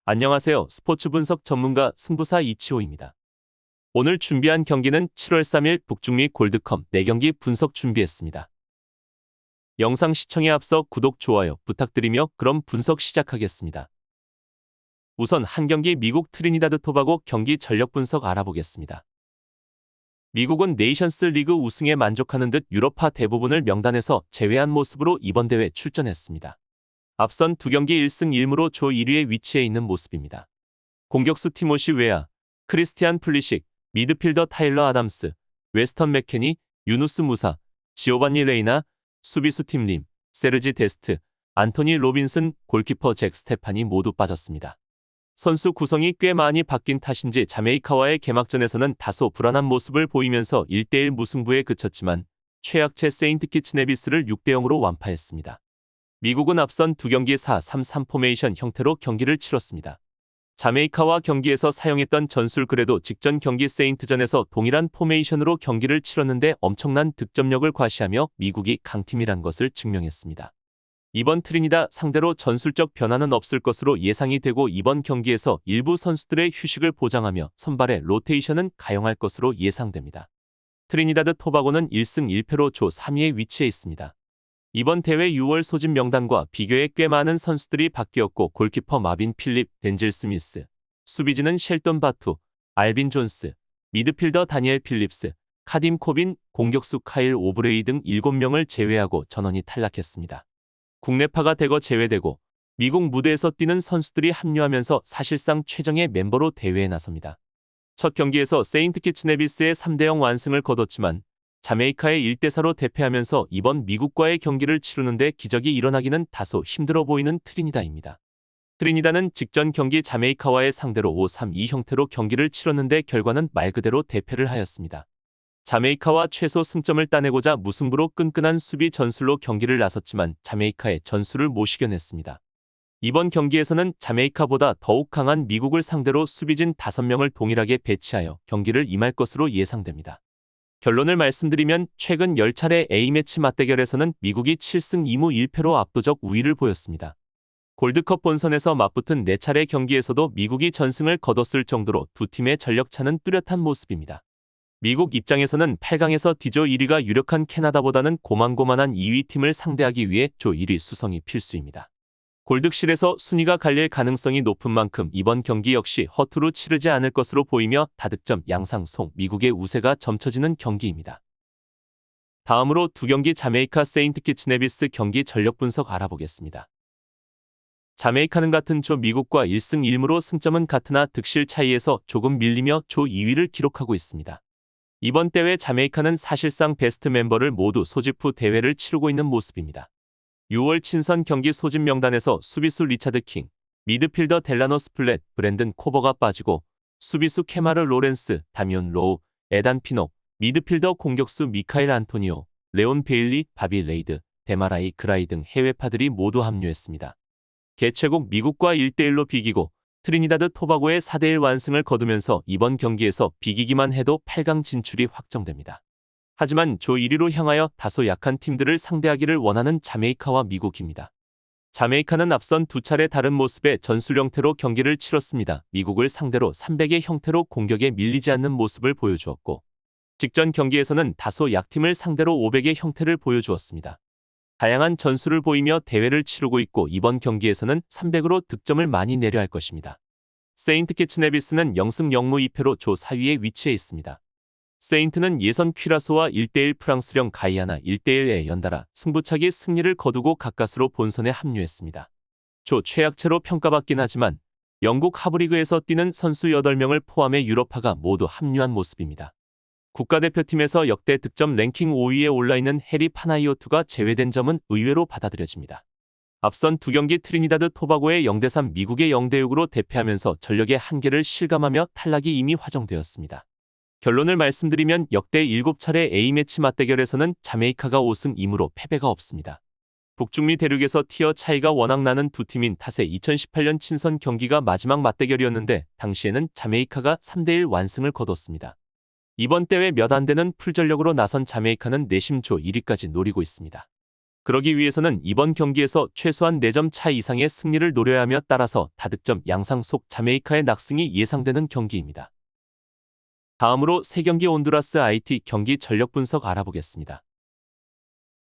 안녕하세요. 스포츠 분석 전문가 승부사 이치호입니다. 오늘 준비한 경기는 7월 3일 북중미 골드컵 4경기 분석 준비했습니다. 영상 시청에 앞서 구독, 좋아요 부탁드리며 그럼 분석 시작하겠습니다. 우선 한 경기 미국 트리니다드 토바고 경기 전력 분석 알아보겠습니다. 미국은 네이션스 리그 우승에 만족하는 듯 유럽파 대부분을 명단에서 제외한 모습으로 이번 대회 출전했습니다. 앞선 두 경기 1승 1무로 조 1위에 위치해 있는 모습입니다. 공격수 티모시 웨아, 크리스티안 플리식, 미드필더 타일러 아담스, 웨스턴 맥케니, 유누스 무사, 지오반니 레이나, 수비수 팀 림, 세르지 데스트, 안토니 로빈슨, 골키퍼 잭 스테파니 모두 빠졌습니다. 선수 구성이 꽤 많이 바뀐 탓인지 자메이카와의 개막전에서는 다소 불안한 모습을 보이면서 1대1 무승부에 그쳤지만 최약체 세인트 키츠 네비스를 6대0으로 완파했습니다. 미국은 앞선 두 경기 4-3-3 포메이션 형태로 경기를 치렀습니다. 자메이카와 경기에서 사용했던 전술 그래도 직전 경기 세인트전에서 동일한 포메이션으로 경기를 치렀는데 엄청난 득점력을 과시하며 미국이 강팀이란 것을 증명했습니다. 이번 트리니다 상대로 전술적 변화는 없을 것으로 예상이 되고 이번 경기에서 일부 선수들의 휴식을 보장하며 선발의 로테이션은 가용할 것으로 예상됩니다. 트리니다드 토바고는 1승 1패로 조 3위에 위치해 있습니다. 이번 대회 6월 소집 명단과 비교해 꽤 많은 선수들이 바뀌었고 골키퍼 마빈 필립, 덴젤 스미스, 수비진은 셸던 바투, 알빈 존스, 미드필더 다니엘 필립스, 카딤 코빈, 공격수 카일 오브레이 등 7명을 제외하고 전원이 탈락했습니다. 국내파가 대거 제외되고 미국 무대에서 뛰는 선수들이 합류하면서 사실상 최정예 멤버로 대회에 나섭니다. 첫 경기에서 세인트 키츠 네비스의 3대0 완승을 거뒀지만 자메이카의 1대4로 대패하면서 이번 미국과의 경기를 치르는데 기적이 일어나기는 다소 힘들어 보이는 트리니다입니다. 트리니다는 직전 경기 자메이카와의 상대로 5-3-2 형태로 경기를 치렀는데 결과는 말 그대로 대패를 하였습니다. 자메이카와 최소 승점을 따내고자 무승부로 끈끈한 수비 전술로 경기를 나섰지만 자메이카의 전술을 못 이겨냈습니다. 이번 경기에서는 자메이카보다 더욱 강한 미국을 상대로 수비진 5명을 동일하게 배치하여 경기를 임할 것으로 예상됩니다. 결론을 말씀드리면 최근 10차례 A매치 맞대결에서는 미국이 7승 2무 1패로 압도적 우위를 보였습니다. 골드컵 본선에서 맞붙은 4차례 경기에서도 미국이 전승을 거뒀을 정도로 두 팀의 전력차는 뚜렷한 모습입니다. 미국 입장에서는 8강에서 D조 1위가 유력한 캐나다보다는 고만고만한 2위 팀을 상대하기 위해 조 1위 수성이 필수입니다. 골득실에서 순위가 갈릴 가능성이 높은 만큼 이번 경기 역시 허투루 치르지 않을 것으로 보이며 다득점 양상송 미국의 우세가 점쳐지는 경기입니다. 다음으로 두 경기 자메이카 세인트 키츠 네비스 경기 전력 분석 알아보겠습니다. 자메이카는 같은 조 미국과 1승 1무로 승점은 같으나 득실 차이에서 조금 밀리며 조 2위를 기록하고 있습니다. 이번 대회 자메이카는 사실상 베스트 멤버를 모두 소집 후 대회를 치르고 있는 모습입니다. 6월 친선 경기 소집 명단에서 수비수 리차드 킹, 미드필더 델라노 스플렛, 브랜든 코버가 빠지고 수비수 케마르 로렌스, 다미온 로우, 에단 피녹, 미드필더 공격수 미카엘 안토니오, 레온 베일리, 바비 레이드, 데마라이 그라이 등 해외파들이 모두 합류했습니다. 개최국 미국과 1대1로 비기고 트리니다드 토바고의 4대1 완승을 거두면서 이번 경기에서 비기기만 해도 8강 진출이 확정됩니다. 하지만 조 1위로 향하여 다소 약한 팀들을 상대하기를 원하는 자메이카와 미국입니다. 자메이카는 앞선 두 차례 다른 모습의 전술 형태로 경기를 치렀습니다. 미국을 상대로 300의 형태로 공격에 밀리지 않는 모습을 보여주었고 직전 경기에서는 다소 약팀을 상대로 500의 형태를 보여주었습니다. 다양한 전술을 보이며 대회를 치르고 있고 이번 경기에서는 300으로 득점을 많이 내려 할 것입니다. 세인트 키츠 네비스는 0승 0무 2패로 조 4위에 위치해 있습니다. 세인트는 예선 퀴라소와 1대1 프랑스령 가이아나 1대1에 연달아 승부차기 승리를 거두고 가까스로 본선에 합류했습니다. 조 최약체로 평가받긴 하지만 영국 하브리그에서 뛰는 선수 8명을 포함해 유럽파가 모두 합류한 모습입니다. 국가대표팀에서 역대 득점 랭킹 5위에 올라있는 해리 파나이오투가 제외된 점은 의외로 받아들여집니다. 앞선 두 경기 트리니다드 토바고의 0대3 미국의 0대6으로 대패하면서 전력의 한계를 실감하며 탈락이 이미 화정되었습니다. 결론을 말씀드리면 역대 7차례 A매치 맞대결에서는 자메이카가 5승 2무로 패배가 없습니다. 북중미 대륙에서 티어 차이가 워낙 나는 두 팀인 탓에 2018년 친선 경기가 마지막 맞대결이었는데 당시에는 자메이카가 3대1 완승을 거뒀습니다. 이번 대회 몇 안 되는 풀전력으로 나선 자메이카는 내심 조 1위까지 노리고 있습니다. 그러기 위해서는 이번 경기에서 최소한 4점 차 이상의 승리를 노려야 하며 따라서 다득점 양상 속 자메이카의 낙승이 예상되는 경기입니다. 다음으로 3경기 온두라스 IT 경기 전력 분석 알아보겠습니다.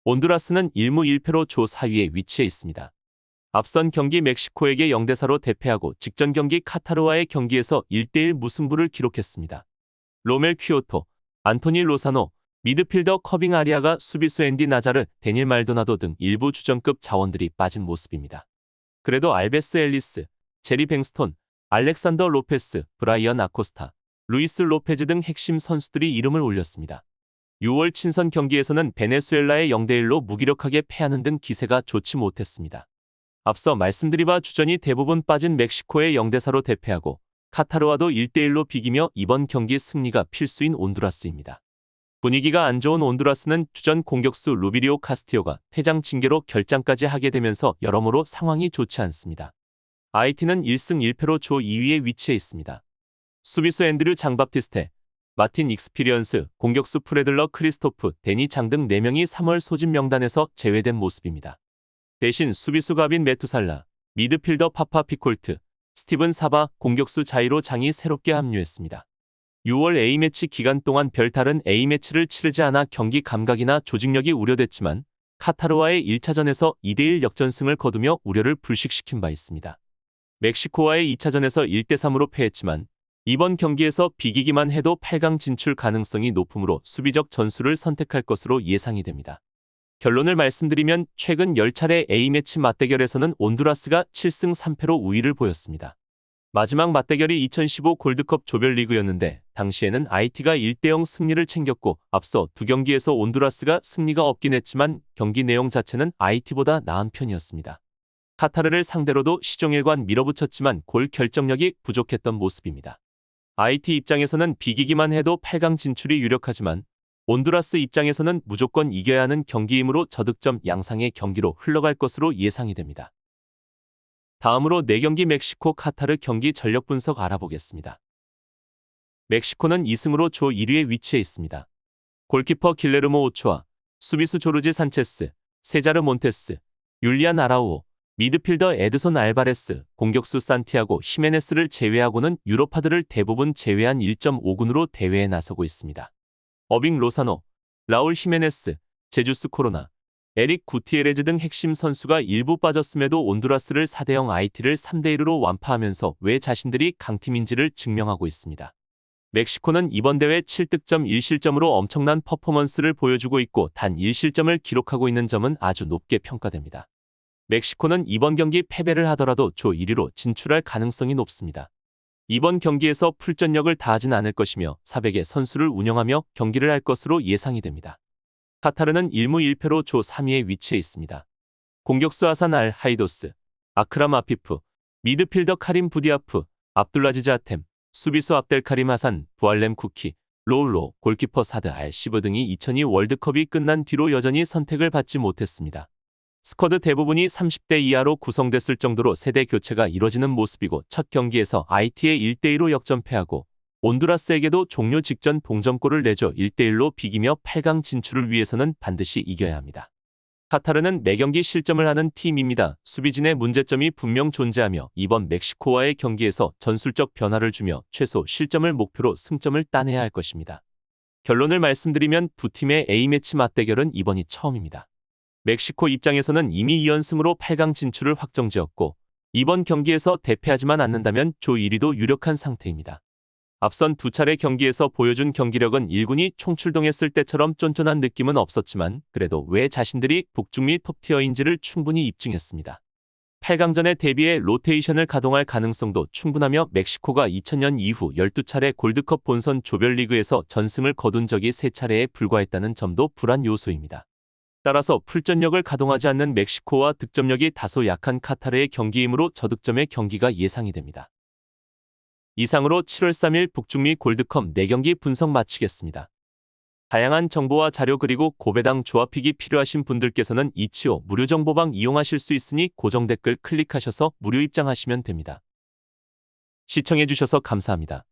온두라스는 1무 1패로 조 4위에 위치해 있습니다. 앞선 경기 멕시코에게 0대4로 대패하고 직전 경기 카타르와의 경기에서 1대1 무승부를 기록했습니다. 로멜 퀴오토, 안토니 로사노, 미드필더 커빙 아리아가 수비수 앤디 나자르, 데닐 말도나도 등 일부 주전급 자원들이 빠진 모습입니다. 그래도 알베스 앨리스, 제리 뱅스톤, 알렉산더 로페스, 브라이언 아코스타, 루이스 로페즈 등 핵심 선수들이 이름을 올렸습니다. 6월 친선 경기에서는 베네수엘라에 0대1로 무기력하게 패하는 등 기세가 좋지 못했습니다. 앞서 말씀드린 바 주전이 대부분 빠진 멕시코에 0대4로 대패하고 카타르와도 1대1로 비기며 이번 경기 승리가 필수인 온두라스입니다. 분위기가 안 좋은 온두라스는 주전 공격수 루비리오 카스티오가 퇴장 징계로 결장까지 하게 되면서 여러모로 상황이 좋지 않습니다. IT는 1승 1패로 조 2위에 위치해 있습니다. 수비수 앤드류 장바티스테, 마틴 익스피리언스, 공격수 프레들러 크리스토프, 데니 장 등 4명이 3월 소집 명단에서 제외된 모습입니다. 대신 수비수 가빈 메투살라, 미드필더 파파 피콜트, 스티븐 사바, 공격수 자이로 장이 새롭게 합류했습니다. 6월 A매치 기간 동안 별다른 A매치를 치르지 않아 경기 감각이나 조직력이 우려됐지만 카타르와의 1차전에서 2대1 역전승을 거두며 우려를 불식시킨 바 있습니다. 멕시코와의 2차전에서 1대3으로 패했지만 이번 경기에서 비기기만 해도 8강 진출 가능성이 높으므로 수비적 전술을 선택할 것으로 예상이 됩니다. 결론을 말씀드리면 최근 10차례 A매치 맞대결에서는 온두라스가 7승 3패로 우위를 보였습니다. 마지막 맞대결이 2015 골드컵 조별리그였는데 당시에는 IT가 1대0 승리를 챙겼고 앞서 2경기에서 온두라스가 승리가 없긴 했지만 경기 내용 자체는 IT보다 나은 편이었습니다. 카타르를 상대로도 시종일관 밀어붙였지만 골 결정력이 부족했던 모습입니다. IT 입장에서는 비기기만 해도 8강 진출이 유력하지만 온두라스 입장에서는 무조건 이겨야 하는 경기이므로 저득점 양상의 경기로 흘러갈 것으로 예상이 됩니다. 다음으로 4경기 멕시코 카타르 경기 전력 분석 알아보겠습니다. 멕시코는 2승으로 조 1위에 위치해 있습니다. 골키퍼 길레르모 오초아, 수비수 조르지 산체스, 세자르 몬테스, 율리안 아라우오, 미드필더 에드손 알바레스, 공격수 산티아고 히메네스를 제외하고는 유로파들을 대부분 제외한 1.5군으로 대회에 나서고 있습니다. 어빙 로사노, 라울 히메네스, 제주스 코로나, 에릭 구티에레즈 등 핵심 선수가 일부 빠졌음에도 온두라스를 4대0 IT를 3대1으로 완파하면서 왜 자신들이 강팀인지를 증명하고 있습니다. 멕시코는 이번 대회 7득점 1실점으로 엄청난 퍼포먼스를 보여주고 있고 단 1실점을 기록하고 있는 점은 아주 높게 평가됩니다. 멕시코는 이번 경기 패배를 하더라도 조 1위로 진출할 가능성이 높습니다. 이번 경기에서 풀전력을 다하진 않을 것이며 400의 선수를 운영하며 경기를 할 것으로 예상이 됩니다. 카타르는 1무 1패로 조 3위에 위치해 있습니다. 공격수 하산 알 하이도스, 아크람 아피프, 미드필더 카림 부디아프, 압둘라지즈 아템, 수비수 압델카림 하산, 부알렘 쿠키, 로울로, 골키퍼 사드 알 시브 등이 2002 월드컵이 끝난 뒤로 여전히 선택을 받지 못했습니다. 스쿼드 대부분이 30대 이하로 구성됐을 정도로 세대 교체가 이뤄지는 모습이고 첫 경기에서 IT에 1대2로 역전패하고 온두라스에게도 종료 직전 동점골을 내줘 1대1로 비기며 8강 진출을 위해서는 반드시 이겨야 합니다. 카타르는 매경기 실점을 하는 팀입니다. 수비진의 문제점이 분명 존재하며 이번 멕시코와의 경기에서 전술적 변화를 주며 최소 실점을 목표로 승점을 따내야 할 것입니다. 결론을 말씀드리면 두 팀의 A매치 맞대결은 이번이 처음입니다. 멕시코 입장에서는 이미 2연승으로 8강 진출을 확정지었고 이번 경기에서 대패하지만 않는다면 조 1위도 유력한 상태입니다. 앞선 두 차례 경기에서 보여준 경기력은 1군이 총출동했을 때처럼 쫀쫀한 느낌은 없었지만 그래도 왜 자신들이 북중미 톱티어인지를 충분히 입증했습니다. 8강전에 대비해 로테이션을 가동할 가능성도 충분하며 멕시코가 2000년 이후 12차례 골드컵 본선 조별리그에서 전승을 거둔 적이 3차례에 불과했다는 점도 불안 요소입니다. 따라서 풀전력을 가동하지 않는 멕시코와 득점력이 다소 약한 카타르의 경기이므로 저득점의 경기가 예상이 됩니다. 이상으로 7월 3일 북중미 골드컵 4경기 분석 마치겠습니다. 다양한 정보와 자료 그리고 고배당 조합픽이 필요하신 분들께서는 이치오 무료 정보방 이용하실 수 있으니 고정 댓글 클릭하셔서 무료 입장하시면 됩니다. 시청해주셔서 감사합니다.